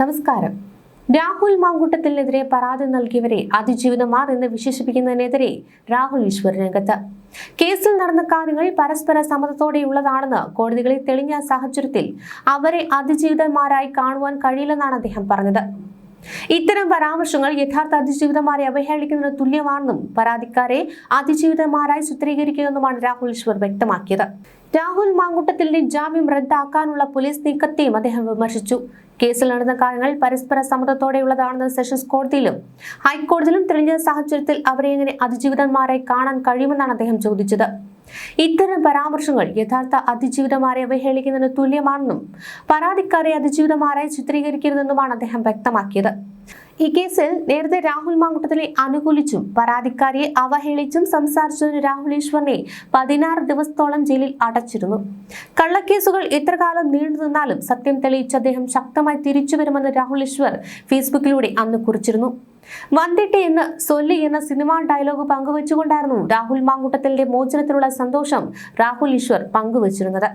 നമസ്കാരം. രാഹുൽ മാങ്കൂട്ടത്തിനെതിരെ പരാതി നൽകിയവരെ അതിജീവിതമാർ എന്ന് വിശേഷിപ്പിക്കുന്നതിനെതിരെ രാഹുൽ ഈശ്വർ രംഗത്ത്. കേസിൽ നടന്ന കാര്യങ്ങൾ പരസ്പര സമ്മതത്തോടെയുള്ളതാണെന്ന് കോടതികളിൽ തെളിഞ്ഞ സാഹചര്യത്തിൽ അവരെ അതിജീവിതന്മാരായി കാണുവാൻ കഴിയില്ലെന്നാണ് അദ്ദേഹം പറഞ്ഞത്. ഇത്തരം പരാമർശങ്ങൾ യഥാർത്ഥ അതിജീവിതന്മാരെ അവഹേളിക്കുന്നതിന് തുല്യമാണെന്നും പരാതിക്കാരെ അതിജീവിതന്മാരായി ചിത്രീകരിക്കുമെന്നുമാണ് രാഹുൽ ഈശ്വർ വ്യക്തമാക്കിയത്. രാഹുൽ മാങ്കൂട്ടത്തിന്റെ ജാമ്യം റദ്ദാക്കാനുള്ള പോലീസ് നീക്കത്തെയും അദ്ദേഹം വിമർശിച്ചു. കേസിൽ നടന്ന കാര്യങ്ങൾ പരസ്പര സമ്മതത്തോടെയുള്ളതാണെന്ന് സെഷൻസ് കോടതിയിലും ഹൈക്കോടതിയിലും തെളിഞ്ഞ സാഹചര്യത്തിൽ അവരെ എങ്ങനെ അതിജീവിതന്മാരായി കാണാൻ കഴിയുമെന്നാണ് അദ്ദേഹം ചോദിച്ചത്. ഇത്തരം പരാമർശങ്ങൾ യഥാർത്ഥ അതിജീവിതന്മാരെ അവഹേളിക്കുന്നതിന് തുല്യമാണെന്നും പരാതിക്കാരെ അതിജീവിതന്മാരായി ചിത്രീകരിക്കരുതെന്നുമാണ് അദ്ദേഹം വ്യക്തമാക്കിയത്. ഈ കേസിൽ നേരത്തെ രാഹുൽ മാങ്കൂട്ടത്തിനെ അനുകൂലിച്ചും പരാതിക്കാരിയെ അവഹേളിച്ചും സംസാരിച്ചതിന് രാഹുൽ ഈശ്വറിനെ 16 ദിവസത്തോളം ജയിലിൽ അടച്ചിരുന്നു. കള്ളക്കേസുകൾ എത്ര കാലം നീണ്ടു നിന്നാലും സത്യം തെളിയിച്ച് അദ്ദേഹം ശക്തമായി തിരിച്ചുവരുമെന്ന് രാഹുൽ ഈശ്വർ ഫേസ്ബുക്കിലൂടെ അന്ന് കുറിച്ചിരുന്നു. വന്നിട്ടെ എന്ന് സൊല്ലി എന്ന സിനിമാ ഡയലോഗ് പങ്കുവെച്ചുകൊണ്ടായിരുന്നു രാഹുൽ മാങ്കൂട്ടത്തിന്റെ മോചനത്തിലുള്ള സന്തോഷം രാഹുൽ ഈശ്വർ പങ്കുവച്ചിരുന്നത്.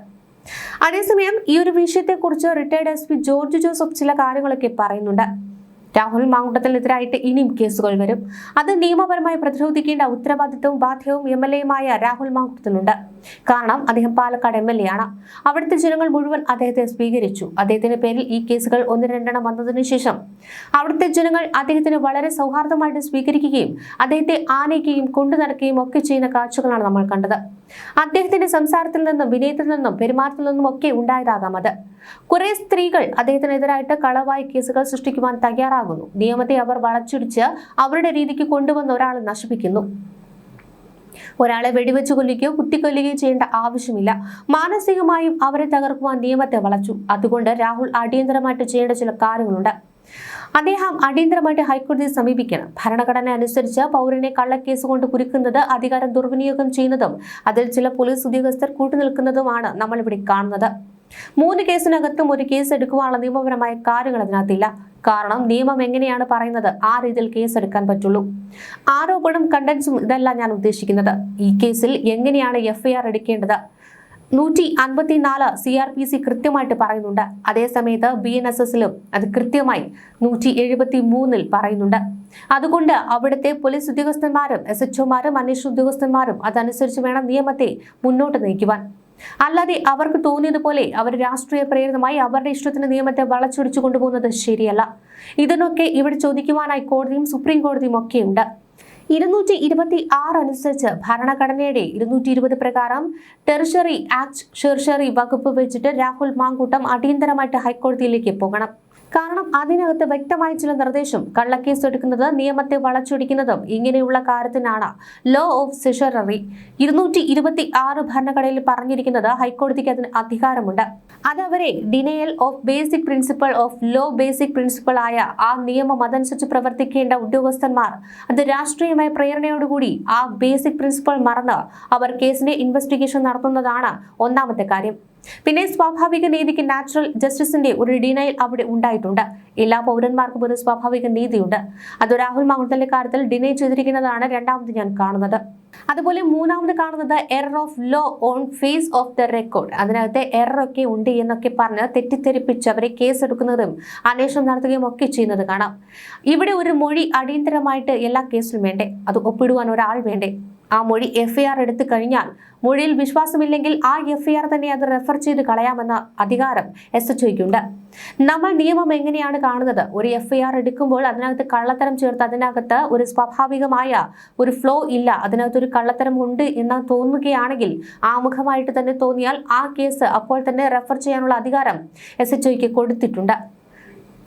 അതേസമയം ഈ ഒരു വിഷയത്തെക്കുറിച്ച് റിട്ടയർഡ് SP ജോർജ് ജോസഫ് ചില കാര്യങ്ങളൊക്കെ പറയുന്നുണ്ട്. രാഹുൽ മാങ്കൂട്ടത്തിനെതിരായിട്ട് ഇനിയും കേസുകൾ വരും. അത് നിയമപരമായി പ്രതിരോധിക്കേണ്ട ഉത്തരവാദിത്വവും ബാധ്യവും MLA-യുമായ രാഹുൽ മാങ്കൂട്ടത്തിനുണ്ട്. കാരണം അദ്ദേഹം പാലക്കാട് MLA ആണ്. അവിടുത്തെ ജനങ്ങൾ മുഴുവൻ അദ്ദേഹത്തെ സ്വീകരിച്ചു. അദ്ദേഹത്തിന്റെ പേരിൽ ഈ കേസുകൾ 1-2 വന്നതിനു ശേഷം അവിടുത്തെ ജനങ്ങൾ അദ്ദേഹത്തിന് വളരെ സൗഹാർദ്ദമായിട്ട് സ്വീകരിക്കുകയും അദ്ദേഹത്തെ ആനയിക്കുകയും കൊണ്ടു നടക്കുകയും ഒക്കെ ചെയ്യുന്ന കാഴ്ചകളാണ് നമ്മൾ കണ്ടത്. അദ്ദേഹത്തിന്റെ സംസാരത്തിൽ നിന്നും വിനയത്തിൽ നിന്നും പെരുമാറ്റത്തിൽ നിന്നും ഒക്കെ ഉണ്ടായതാകാം അത്. കുറെ സ്ത്രീകൾ അദ്ദേഹത്തിനെതിരായിട്ട് കളവായി കേസുകൾ സൃഷ്ടിക്കുവാൻ തയ്യാറാകുന്നു. നിയമത്തെ അവർ വളച്ചൊടിച്ച് അവരുടെ രീതിക്ക് കൊണ്ടുവന്ന് ഒരാളെ നശിപ്പിക്കുന്നു. ഒരാളെ വെടിവെച്ചു കൊല്ലുകയോ കുത്തിക്കൊല്ലുകയോ ചെയ്യേണ്ട ആവശ്യമില്ല. മാനസികമായും അവരെ തകർക്കുവാൻ നിയമത്തെ വളച്ചു. അതുകൊണ്ട് രാഹുൽ അടിയന്തരമായിട്ട് ചെയ്യേണ്ട ചില കാര്യങ്ങളുണ്ട്. അദ്ദേഹം അടിയന്തരമായിട്ട് ഹൈക്കോടതിയെ സമീപിക്കണം. ഭരണഘടന അനുസരിച്ച് പൗരനെ കള്ളക്കേസ് കൊണ്ട് കുരുക്കുന്നത് അധികാരം ദുർവിനിയോഗം ചെയ്യുന്നതും അതിൽ ചില പോലീസ് ഉദ്യോഗസ്ഥർ കൂട്ടുനിൽക്കുന്നതുമാണ് നമ്മളിവിടെ കാണുന്നത്. 3 കേസിനകത്തും ഒരു കേസ് എടുക്കുവാനുള്ള നിയമപരമായ കാര്യങ്ങൾ അതിനകത്തില്ല. കാരണം നിയമം എങ്ങനെയാണ് പറയുന്നത് ആ രീതിയിൽ കേസ് എടുക്കാൻ പറ്റുള്ളൂ. ആരോപണം കണ്ടൻസും ഇതല്ല ഞാൻ ഉദ്ദേശിക്കുന്നത്. ഈ കേസിൽ എങ്ങനെയാണ് FIR എടുക്കേണ്ടത് 154 CRPC കൃത്യമായിട്ട് പറയുന്നുണ്ട്. അതേസമയത്ത് BNSS-ലും അത് കൃത്യമായി 173 പറയുന്നുണ്ട്. അതുകൊണ്ട് അവിടുത്തെ പോലീസ് ഉദ്യോഗസ്ഥന്മാരും SHO-മാരും അന്വേഷണ ഉദ്യോഗസ്ഥന്മാരും അതനുസരിച്ച് വേണം നിയമത്തെ മുന്നോട്ട് നയിക്കുവാൻ. അല്ലാതെ അവർക്ക് തോന്നിയതുപോലെ അവർ രാഷ്ട്രീയ പ്രേരിതമായി അവരുടെ ഇഷ്ടത്തിന് നിയമത്തെ വളച്ചൊടിച്ചു കൊണ്ടുപോകുന്നത് ശരിയല്ല. ഇതിനൊക്കെ ഇവിടെ ചോദിക്കുവാനായി കോടതിയും സുപ്രീം കോടതിയും ഒക്കെയുണ്ട്. 226 അനുസരിച്ച് ഭരണഘടനയുടെ 220 പ്രകാരം ടെറിഷറി ആക്ട് ഷെർഷറി വകുപ്പ് വെച്ചിട്ട് രാഹുൽ മാങ്കൂട്ടം അടിയന്തരമായിട്ട് ഹൈക്കോടതിയിലേക്ക് പോകണം. കാരണം അതിനകത്ത് വ്യക്തമായ ചില നിർദ്ദേശം കള്ളക്കേസ് എടുക്കുന്നത് നിയമത്തെ വളച്ചൊടിക്കുന്നതും ഇങ്ങനെയുള്ള കാര്യത്തിനാണ്. ലോ ഓഫ് സെഷററി 226 ഭരണഘടനയിൽ പറഞ്ഞിരിക്കുന്നത് ഹൈക്കോടതിക്ക് അതിന് അധികാരമുണ്ട്. അതവരെ denial of basic principle of law basic principle ആയ ആ നിയമം അതനുസരിച്ച് പ്രവർത്തിക്കേണ്ട ഉദ്യോഗസ്ഥന്മാർ അത് രാഷ്ട്രീയമായ പ്രേരണയോടുകൂടി ആ ബേസിക് പ്രിൻസിപ്പൾ മറന്ന് അവർ കേസിന്റെ ഇൻവെസ്റ്റിഗേഷൻ നടത്തുന്നതാണ് ഒന്നാമത്തെ കാര്യം. പിന്നെ സ്വാഭാവിക നീതിക്ക് നാച്ചുറൽ ജസ്റ്റിസിന്റെ ഒരു ഡിനയൽ അവിടെ ഉണ്ടായിട്ടുണ്ട്. എല്ലാ പൗരന്മാർക്കും ഒരു സ്വാഭാവിക നീതിയുണ്ട്. അത് രാഹുൽ മാങ്കൂട്ടത്തിന്റെ കാര്യത്തിൽ ഡിനൈ ചെയ്തിരിക്കുന്നതാണ് രണ്ടാമത് ഞാൻ കാണുന്നത്. അതുപോലെ മൂന്നാമത് കാണുന്നത് error of law on face of the record. അതിനകത്ത് എറർ ഒക്കെ ഉണ്ട് എന്നൊക്കെ പറഞ്ഞ് തെറ്റിദ്ധരിപ്പിച്ച് അവരെ കേസ് എടുക്കുന്നതും അന്വേഷണം നടത്തുകയും ഒക്കെ ചെയ്യുന്നത് കാണാം. ഇവിടെ ഒരു മൊഴി അടിയന്തരമായിട്ട് എല്ലാ കേസിലും വേണ്ടേ? അത് ഒപ്പിടുവാൻ ഒരാൾ വേണ്ടേ? ആ മൊഴി FIR എടുത്തു കഴിഞ്ഞാൽ മൊഴിയിൽ വിശ്വാസമില്ലെങ്കിൽ ആ FIR തന്നെ അത് റെഫർ ചെയ്ത് കളയാമെന്ന അധികാരം SHOയ്ക്കുണ്ട്. നമ്മൾ നിയമം എങ്ങനെയാണ് കാണുന്നത്? ഒരു FIR എടുക്കുമ്പോൾ അതിനകത്ത് കള്ളത്തരം ചേർത്ത് അതിനകത്ത് ഒരു സ്വാഭാവികമായ ഒരു ഫ്ലോ ഇല്ല, അതിനകത്തൊരു കള്ളത്തരം ഉണ്ട് എന്ന് തോന്നുകയാണെങ്കിൽ ആമുഖമായിട്ട് തന്നെ തോന്നിയാൽ ആ കേസ് അപ്പോൾ തന്നെ റെഫർ ചെയ്യാനുള്ള അധികാരം SHOയ്ക്ക് കൊടുത്തിട്ടുണ്ട്.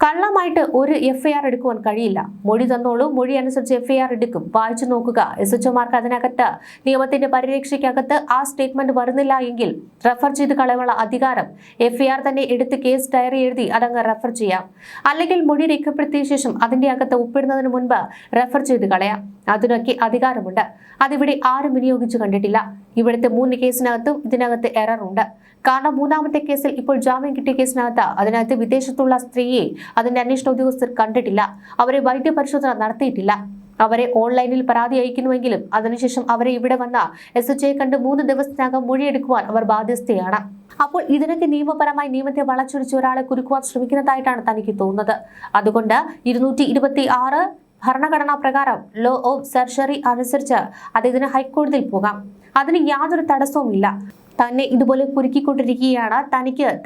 കള്ളമായിട്ട് ഒരു FIR എടുക്കുവാൻ കഴിയില്ല. മൊഴി തന്നോളൂ, മൊഴി അനുസരിച്ച് FIR എടുക്കും. വായിച്ചു നോക്കുക. SHOമാർക്ക് അതിനകത്ത് നിയമത്തിന്റെ പരിരക്ഷയ്ക്കകത്ത് ആ സ്റ്റേറ്റ്മെന്റ് വരുന്നില്ല എങ്കിൽ റെഫർ ചെയ്ത് കളയാനുള്ള അധികാരം FIR തന്നെ എടുത്ത് കേസ് ഡയറി എഴുതി അതങ്ങ് റെഫർ ചെയ്യാം. അല്ലെങ്കിൽ മൊഴി രേഖപ്പെടുത്തിയ ശേഷം അതിന്റെ അകത്ത് ഒപ്പിടുന്നതിന് മുൻപ് റെഫർ ചെയ്ത് കളയാം. അതിനൊക്കെ അധികാരമുണ്ട്. അതിവിടെ ആരും വിനിയോഗിച്ചു കണ്ടിട്ടില്ല. ഇവിടുത്തെ 3 കേസിനകത്തും ഇതിനകത്ത് എറർ ഉണ്ട്. കാരണം മൂന്നാമത്തെ കേസിൽ ഇപ്പോൾ ജാമ്യം കിട്ടിയ കേസിനകത്ത് അതിനകത്ത് വിദേശത്തുള്ള സ്ത്രീയെ അതിന്റെ അന്വേഷണ ഉദ്യോഗസ്ഥർ കണ്ടിട്ടില്ല. അവരെ വൈദ്യപരിശോധന നടത്തിയിട്ടില്ല. അവരെ ഓൺലൈനിൽ പരാതി അയക്കുന്നുവെങ്കിലും അതിനുശേഷം അവരെ ഇവിടെ വന്ന SHOയെ കണ്ട് 3 ദിവസത്തിനകം മൊഴിയെടുക്കുവാൻ അവർ ബാധ്യസ്ഥയാണ്. അപ്പോൾ ഇതിനൊക്കെ നിയമപരമായി നിയമത്തെ വളച്ചൊടിച്ച് ഒരാളെ കുരുക്കുവാൻ ശ്രമിക്കുന്നതായിട്ടാണ് തനിക്ക് തോന്നുന്നത്. അതുകൊണ്ട് 226 ഭരണഘടനാ പ്രകാരം ലോ ഓഫ് സർജറി അനുസരിച്ച് അദ്ദേഹത്തിന് ഹൈക്കോടതിയിൽ പോകാം. അതിന് യാതൊരു തടസ്സവുമില്ല. തന്നെ ഇതുപോലെ കുരുക്കിക്കൊണ്ടിരിക്കുകയാണ്.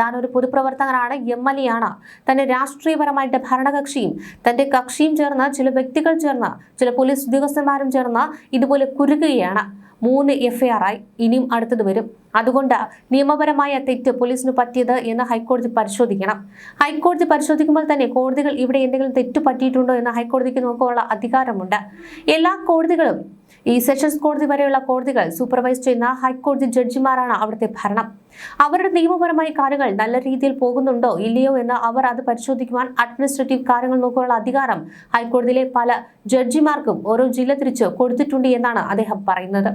താൻ ഒരു പൊതുപ്രവർത്തകനാണ്, MLA ആണ്. തന്നെ രാഷ്ട്രീയപരമായിട്ട് ഭരണകക്ഷിയും തന്റെ കക്ഷിയും ചേർന്ന്, ചില വ്യക്തികൾ ചേർന്ന്, ചില പോലീസ് ഉദ്യോഗസ്ഥന്മാരും ചേർന്ന് ഇതുപോലെ കുരുക്കുകയാണ്. 3 FIR ആയി, ഇനിയും അടുത്തത് വരും. അതുകൊണ്ട് നിയമപരമായ തെറ്റ് പോലീസിന് പറ്റിയത് എന്ന് ഹൈക്കോടതി പരിശോധിക്കണം. ഹൈക്കോടതി പരിശോധിക്കുമ്പോൾ തന്നെ കോടതികൾ ഇവിടെ എന്തെങ്കിലും തെറ്റ് പറ്റിയിട്ടുണ്ടോ എന്ന് ഹൈക്കോടതിക്ക് നോക്കാനുള്ള അധികാരമുണ്ട്. എല്ലാ കോടതികളും, ഈ സെഷൻസ് കോടതി വരെയുള്ള കോടതികൾ സൂപ്പർവൈസ് ചെയ്യുന്ന ഹൈക്കോടതി ജഡ്ജിമാരാണ് അവിടുത്തെ ഭരണം. അവരുടെ നിയമപരമായ കാര്യങ്ങൾ നല്ല രീതിയിൽ പോകുന്നുണ്ടോ ഇല്ലയോ എന്ന് അവർ അത് പരിശോധിക്കുവാൻ അഡ്മിനിസ്ട്രേറ്റീവ് കാര്യങ്ങൾ നോക്കാനുള്ള അധികാരം ഹൈക്കോടതിയിലെ പല ജഡ്ജിമാർക്കും ഓരോ ജില്ല തിരിച്ച് കൊടുത്തിട്ടുണ്ട് എന്നാണ് അദ്ദേഹം പറയുന്നത്.